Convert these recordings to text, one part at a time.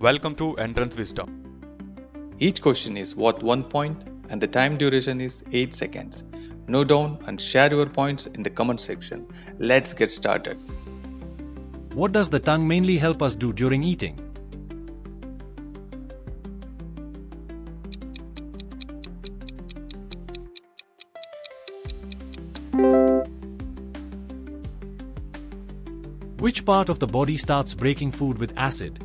Welcome to Entrance Wisdom. Each question is worth 1 point and the time duration is 8 seconds. Note down and share your points in the comment section. Let's get started. What does the tongue mainly help us do during eating? Which part of the body starts breaking food with acid?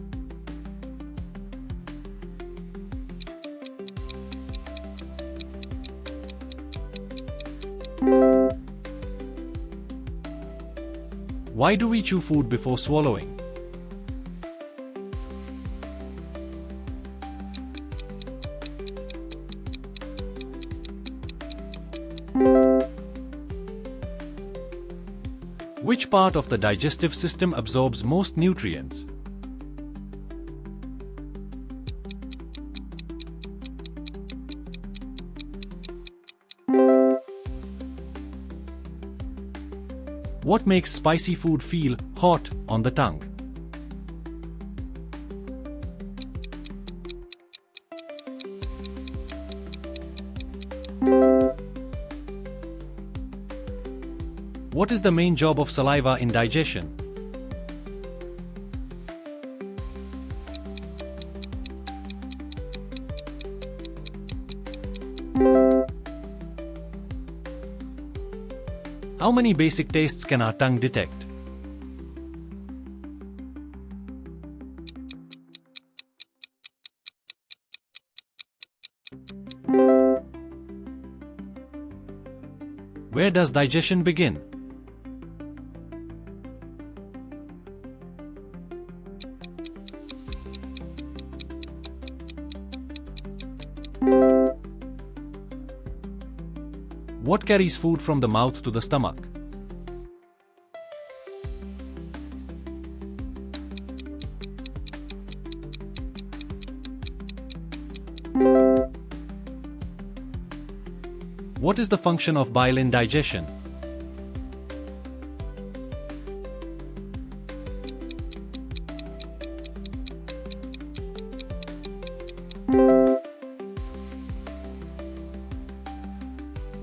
Why do we chew food before swallowing? Which part of the digestive system absorbs most nutrients? What makes spicy food feel hot on the tongue? What is the main job of saliva in digestion? How many basic tastes can our tongue detect? Where does digestion begin? What carries food from the mouth to the stomach? What is the function of bile in digestion?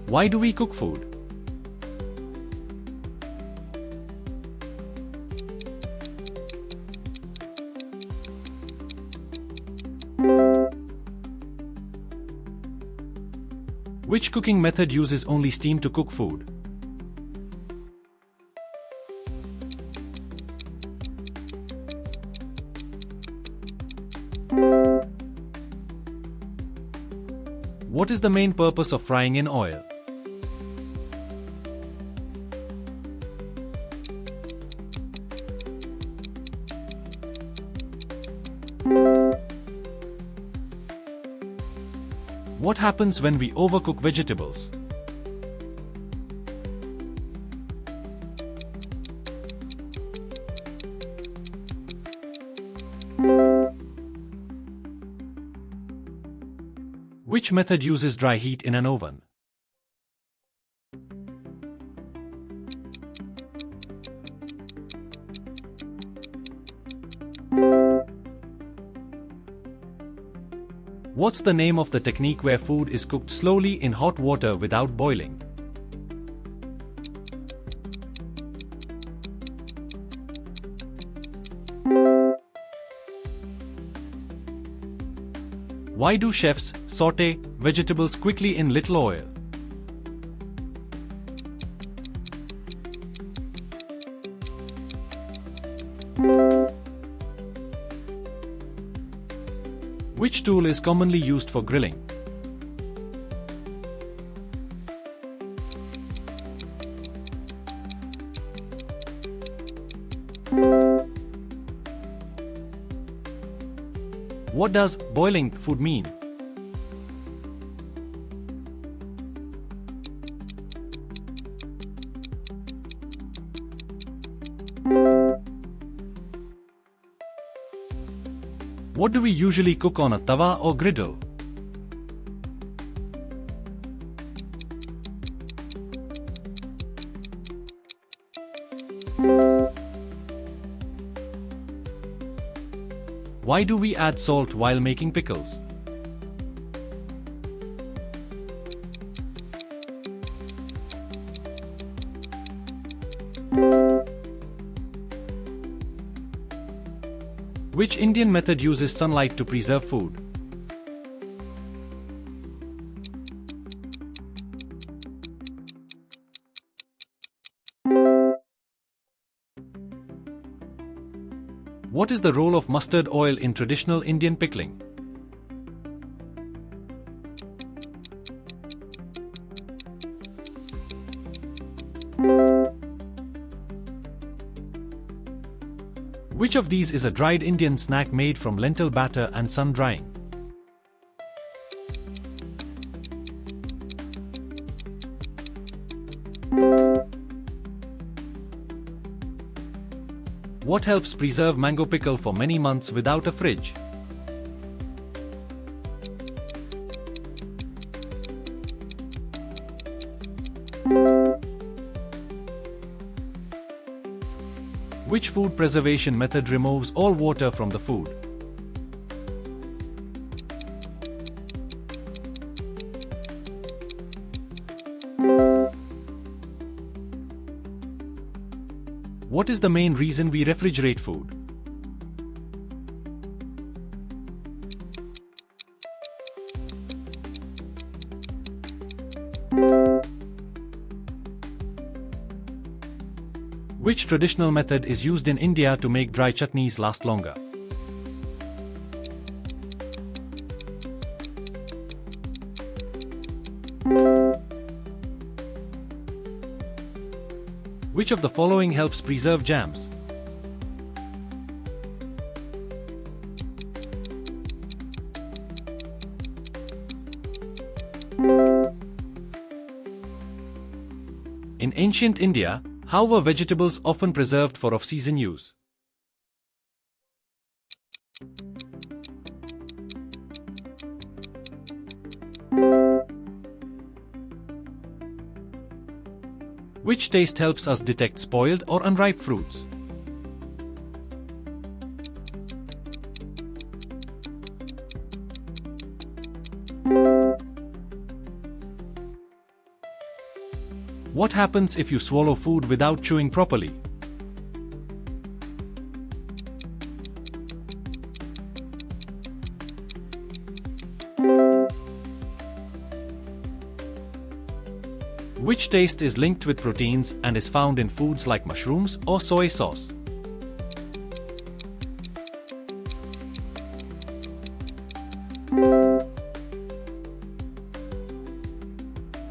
Why do we cook food? Which cooking method uses only steam to cook food? What is the main purpose of frying in oil? What happens when we overcook vegetables? Which method uses dry heat in an oven? What's the name of the technique where food is cooked slowly in hot water without boiling? Why do chefs saute vegetables quickly in little oil? Which tool is commonly used for grilling? What does boiling food mean? What do we usually cook on a tawa or griddle? Why do we add salt while making pickles? Which Indian method uses sunlight to preserve food? What is the role of mustard oil in traditional Indian pickling? Which of these is a dried Indian snack made from lentil batter and sun drying? What helps preserve mango pickle for many months without a fridge? Which food preservation method removes all water from the food? What is the main reason we refrigerate food? Which traditional method is used in India to make dry chutneys last longer? Which of the following helps preserve jams? In ancient India, how were vegetables often preserved for off-season use? Which taste helps us detect spoiled or unripe fruits? What happens if you swallow food without chewing properly? Which taste is linked with proteins and is found in foods like mushrooms or soy sauce?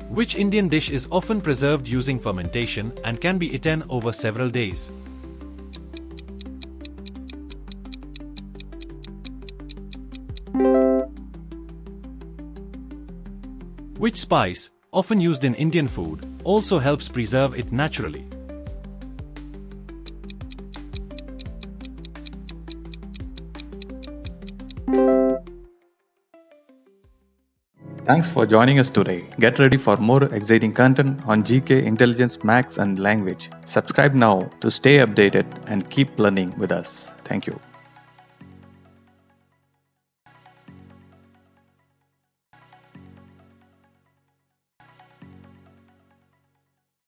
Which Indian dish is often preserved using fermentation and can be eaten over several days? Which spice, often used in Indian food, also helps preserve it naturally? Thanks for joining us today. Get ready for more exciting content on GK, intelligence, maths, and language. Subscribe now to stay updated and keep learning with us. Thank you.